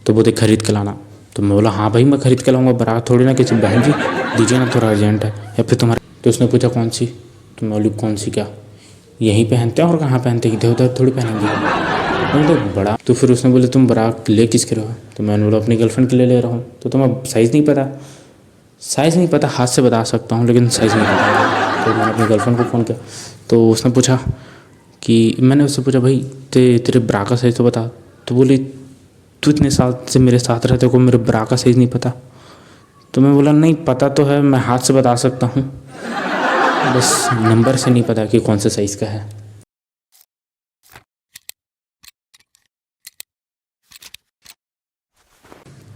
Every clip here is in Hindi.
तो बोले खरीद के लाना। तो मैं बोला हाँ भाई मैं खरीद के लाऊंगा, बारात थोड़ी ना किसी बहन जी, दीजिए ना थोड़ा अर्जेंट है, या फिर तुम्हारा। तो उसने पूछा कौन सी। तो मैं बोली कौन सी क्या, यहीं पहनते हैं और कहाँ पहनते, इधर उधर थोड़ी पहनेंगे। मैं तो बड़ा। तो फिर उसने बोले तुम बारात ले किसके रहे हो। तो मैंने बोला अपनी गर्लफ्रेंड के लिए ले रहा हूँ। तो तुम्हें साइज़ नहीं पता। साइज़ नहीं पता हाथ से बता सकता हूँ, लेकिन साइज़ नहीं पता। तो मैंने अपनी गर्लफ्रेंड को फ़ोन किया। तो उसने पूछा कि, मैंने उससे पूछा भाई तेरे ब्रा का साइज़ तो बता। तो बोली तू इतने साल से मेरे साथ रहते को मेरे ब्रा का साइज़ नहीं पता। तो मैं बोला नहीं पता तो है, मैं हाथ से बता सकता हूँ, बस नंबर से नहीं पता कि कौन से साइज़ का है।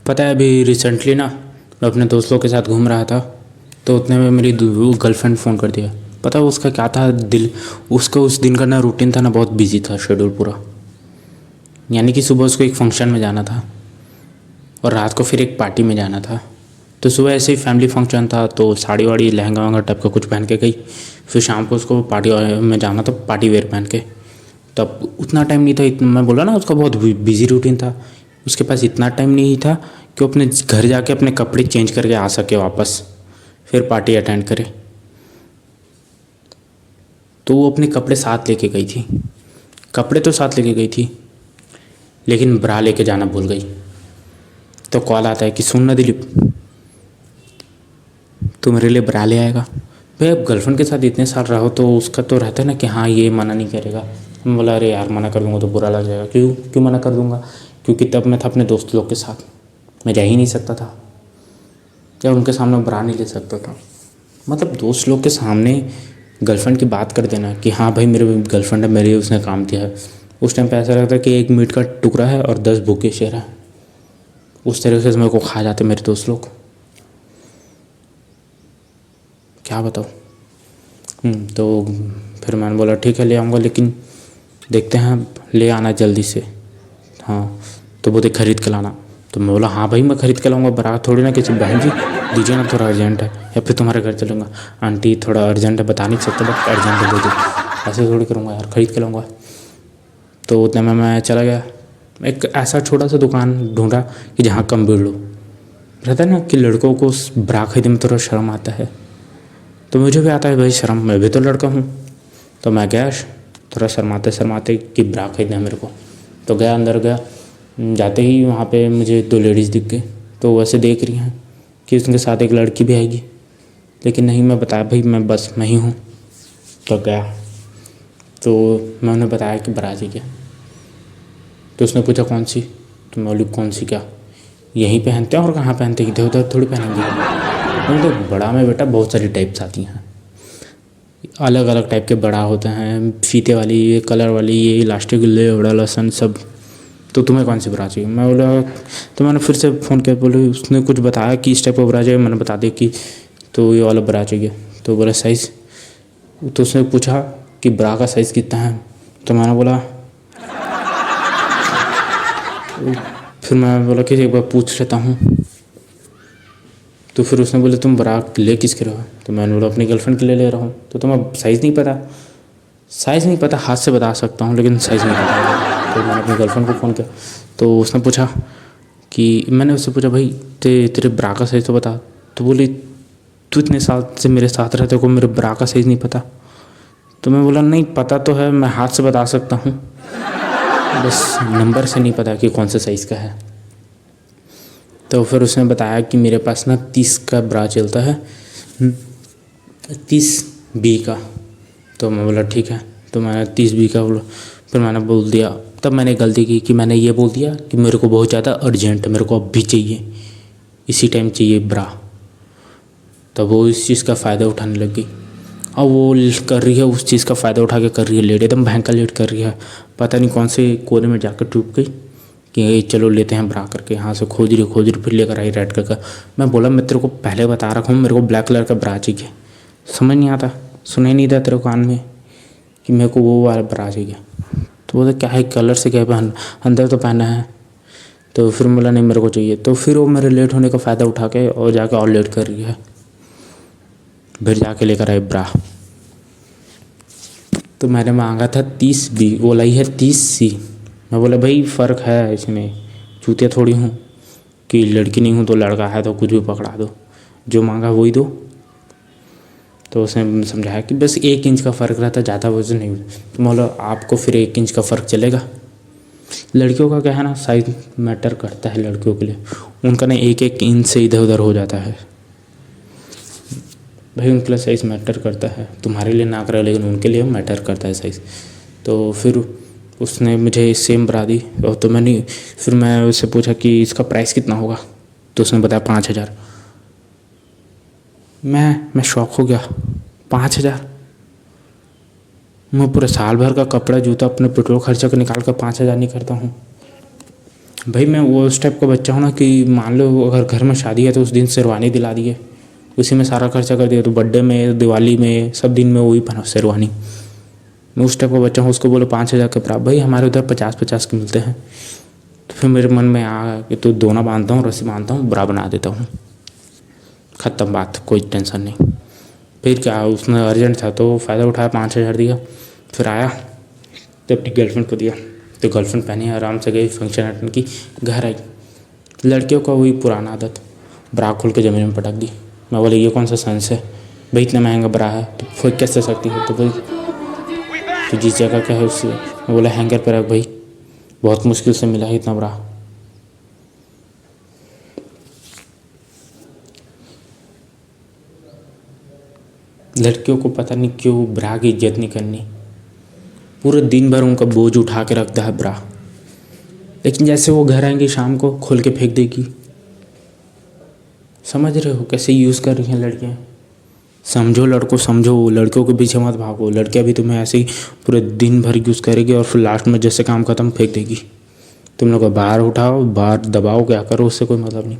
पता है अभी रिसेंटली ना मैं अपने दोस्त लोग के साथ घूम रहा था, तो उतने में मेरी गर्लफ्रेंड फ़ोन कर दिया। पता है उसका क्या था, उसका उस दिन का ना रूटीन था ना, बहुत बिजी था शेड्यूल पूरा। यानी कि सुबह उसको एक फंक्शन में जाना था और रात को फिर एक पार्टी में जाना था। तो सुबह ऐसे ही फैमिली फंक्शन था, तो साड़ी वाड़ी लहंगा वहंगा टाइप का कुछ पहन के गई। फिर शाम को उसको पार्टी में जाना था, पार्टी वेयर पहन के। तब उतना टाइम नहीं था, इतना मैं बोला ना उसका बहुत बिजी रूटीन था। उसके पास इतना टाइम नहीं था कि वो अपने घर जाके अपने कपड़े चेंज करके आ सके वापस, फिर पार्टी अटेंड करे। तो वो अपने कपड़े साथ लेके गई थी, कपड़े तो साथ लेके गई थी, लेकिन ब्रा लेके जाना भूल गई। तो कॉल आता है कि सुन ना दिलीप, तू मेरे लिए ब्रा ले आएगा। भाई अब गर्लफ्रेंड के साथ इतने साल रहो तो उसका तो रहता है ना कि हाँ ये मना नहीं करेगा। मैं बोला अरे यार मना कर दूंगा तो बुरा लग जाएगा। क्यों क्यों मना कर दूंगा, क्योंकि तब मैं था अपने दोस्त लोग के साथ, मैं जा ही नहीं सकता था, या उनके सामने ब्रा नहीं ले सकता था। मतलब दोस्त लोग के सामने गर्लफ्रेंड की बात कर देना कि हाँ भाई मेरे गर्लफ्रेंड है, मेरे उसने काम किया है, उस टाइम पे ऐसा लगता है कि एक मीट का टुकड़ा है और 10 भूखे शेर हैं। उस तरीके से मेरे को खा जाते मेरे दोस्त लोग, क्या बताओ। तो फिर मैंने बोला ठीक है ले आऊँगा, लेकिन देखते हैं ले आना जल्दी से। हाँ तो बोले खरीद के लाना। तो मैं बोला हाँ भाई मैं खरीद के लाऊंगा, बारात थोड़ी ना किसी बहन जी, दीजिए ना थोड़ा अर्जेंट है, या फिर तुम्हारे घर चलूँगा। आंटी थोड़ा अर्जेंट है, बता नहीं सकता बट अर्जेंट है, दे दो। ऐसे थोड़ी करूँगा यार, खरीद के लाऊंगा। तो उतने में मैं चला गया, एक ऐसा छोटा सा दुकान ढूंढा कि जहाँ कम भीड़ लो। रहता है ना कि लड़कों को उस ब्रा खरीदने में थोड़ा शर्म आता है, तो मुझे भी आता है भाई शर्म, मैं भी तो लड़का हूँ। तो मैं गया थोड़ा शर्माते शर्माते कि ब्रा खरीदना है मेरे को। तो गया अंदर गया, जाते ही वहाँ पे मुझे 2 लेडीज़ दिख गई। तो वैसे देख रही हैं कि उसके साथ एक लड़की भी आएगी, लेकिन नहीं मैं बताया भाई मैं बस मैं ही हूँ। तो गया तो मैं उन्हें बताया कि बारात ही क्या। तो उसने पूछा कौन सी। तो मैं बोली कौन सी क्या, यहीं पहनते हैं और कहाँ पहनते, इधर उधर थोड़ी पहनेंगे। मैं तो बड़ा में बेटा बहुत सारी टाइप्स आती हैं, अलग अलग टाइप के बड़ा होते हैं, फीते वाली, ये कलर वाली, ये इलास्टिक, ले बड़ा लसन सब। तो तुम्हें कौन सी ब्रा चाहिए। मैं बोला, तो मैंने फिर से फ़ोन किया, बोले उसने कुछ बताया कि इस टाइप का ब्रा चाहिए, मैंने बता दिया कि तो ये वाला ब्रा चाहिए। तो बोला साइज़। तो उसने पूछा कि ब्रा का साइज़ कितना है। तो मैंने बोला, फिर मैं बोला कि एक बार पूछ लेता हूँ। तो फिर उसने बोले तुम ब्रा ले किसके रहे हो। तो मैंने बोला अपनी गर्लफ्रेंड के लिए ले रहा हूँ। तो तुम्हें साइज़ नहीं पता। साइज़ नहीं पता हाथ से बता सकता हूँ, लेकिन साइज़ नहीं पता। तो मैंने अपनी गर्लफ्रेंड को फ़ोन किया। तो उसने पूछा कि, मैंने उससे पूछा भाई तेरे ब्रा का साइज़ तो बता। तो बोली तू इतने साल से मेरे साथ रहते को मेरे ब्रा का साइज़ नहीं पता। तो मैं बोला नहीं पता तो है, मैं हाथ से बता सकता हूँ, बस नंबर से नहीं पता कि कौन से साइज़ का है। तो फिर उसने बताया कि मेरे पास ना 30 का ब्रा चलता है, 30B का। तो मैं बोला ठीक है। तो मैंने 30B का बोला। फिर मैंने बोल दिया, तब मैंने गलती की कि मैंने ये बोल दिया कि मेरे को बहुत ज़्यादा अर्जेंट है, मेरे को अब भी चाहिए, इसी टाइम चाहिए ब्रा। तब वो इस चीज़ का फ़ायदा उठाने लग गई। और वो कर रही है, उस चीज़ का फ़ायदा उठा के कर रही है लेट, एकदम भयंकर लेट कर रही है। पता नहीं कौन से कोने में जाकर टूट गई कि चलो लेते हैं ब्रा करके। यहाँ से खोज रही फिर लेकर आई रेड कलर का। मैं बोला मैं तेरे को पहले बता रखा हूँ मेरे को ब्लैक कलर का ब्रा चाहिए, समझ नहीं आता, सुनाई नहीं था तेरे कान में कि मेरे को वो वाला ब्रा चाहिए। तो बोला क्या है कलर से क्या पहन, अंदर तो पहना है। तो फिर बोला नहीं मेरे को चाहिए। तो फिर वो मेरे लेट होने का फ़ायदा उठा के और जाके और लेट कर रही है, फिर जाके लेकर आए ब्रा। तो मैंने मांगा था 30B, वो लाई है 30C। मैं बोला भाई फ़र्क है इसमें, चूतिया थोड़ी हूँ कि लड़की नहीं हूँ तो लड़का है तो कुछ भी पकड़ा दो, जो मांगा वही दो। तो उसने समझाया कि बस 1 इंच का फ़र्क रहता, ज़्यादा वजन नहीं। तो बोला आपको फिर 1 इंच का फ़र्क चलेगा। लड़कियों का क्या है ना, साइज मैटर करता है लड़कियों के लिए, उनका ना 1-1 इंच से इधर उधर हो जाता है भाई, उनके लिए साइज़ मैटर करता है। तुम्हारे लिए ना करे लेकिन उनके लिए मैटर करता है साइज़। तो फिर उसने मुझे सेम ब्रा दी और तो फिर मैं उससे पूछा कि इसका प्राइस कितना होगा, तो उसने बताया 5,000। मैं शौक हो गया, 5,000। मैं पूरे साल भर का कपड़ा जूता अपने पेट्रोल खर्चा को निकाल कर 5,000 नहीं करता हूँ भाई। मैं वो उस टाइप का बच्चा हूँ ना कि मान लो अगर घर में शादी है तो उस दिन शेरवानी दिला दिए, उसी में सारा खर्चा कर दिया। तो बर्थडे में, दिवाली में, सब दिन में वही पहना शेरवानी। मैं उस टाइप का बच्चा हूँ। उसको बोलो 5,000 के प्राप्त, भाई हमारे उधर 50-50 के मिलते हैं। तो फिर मेरे मन में आ कि तो दोना बांधता हूँ, रस्सी बांधता हूँ, बुरा बना देता हूँ, ख़त्म बात, कोई टेंशन नहीं। फिर क्या, उसने अर्जेंट था तो फ़ायदा उठाया, 5,000 दिया। फिर आया तो अपनी गर्लफ्रेंड को दिया, तो गर्लफ्रेंड पहनी, आराम से गई, फंक्शन अटेंड की, घर आई। लड़कियों का वही पुराना आदत, ब्रा खोल के ज़मीन में पटक दी। मैं बोले ये कौन सा सेंस है भाई, इतना महंगा ब्रा है तो फेंक कैसे सकती हो। तो भाई तो जिस जगह का है उससे, मैं बोला हैंगर पर रख भाई, बहुत मुश्किल से मिला है इतना ब्रा। लड़कियों को पता नहीं क्यों ब्रा की इज्जत नहीं करनी, पूरे दिन भर उनका बोझ उठा के रखता है ब्रा, लेकिन जैसे वो घर आएंगे शाम को खोल के फेंक देगी। समझ रहे हो कैसे यूज़ कर रही हैं लड़कियाँ। समझो लड़कों, समझो, लड़कियों के पीछे मत भागो। लड़कियाँ भी तुम्हें ऐसे ही पूरे दिन भर यूज़ करेगी और फिर लास्ट में जैसे काम खत्म फेंक देगी। तुम लोग बाहर उठाओ, बाहर दबाओ, क्या करो, उससे कोई मतलब नहीं।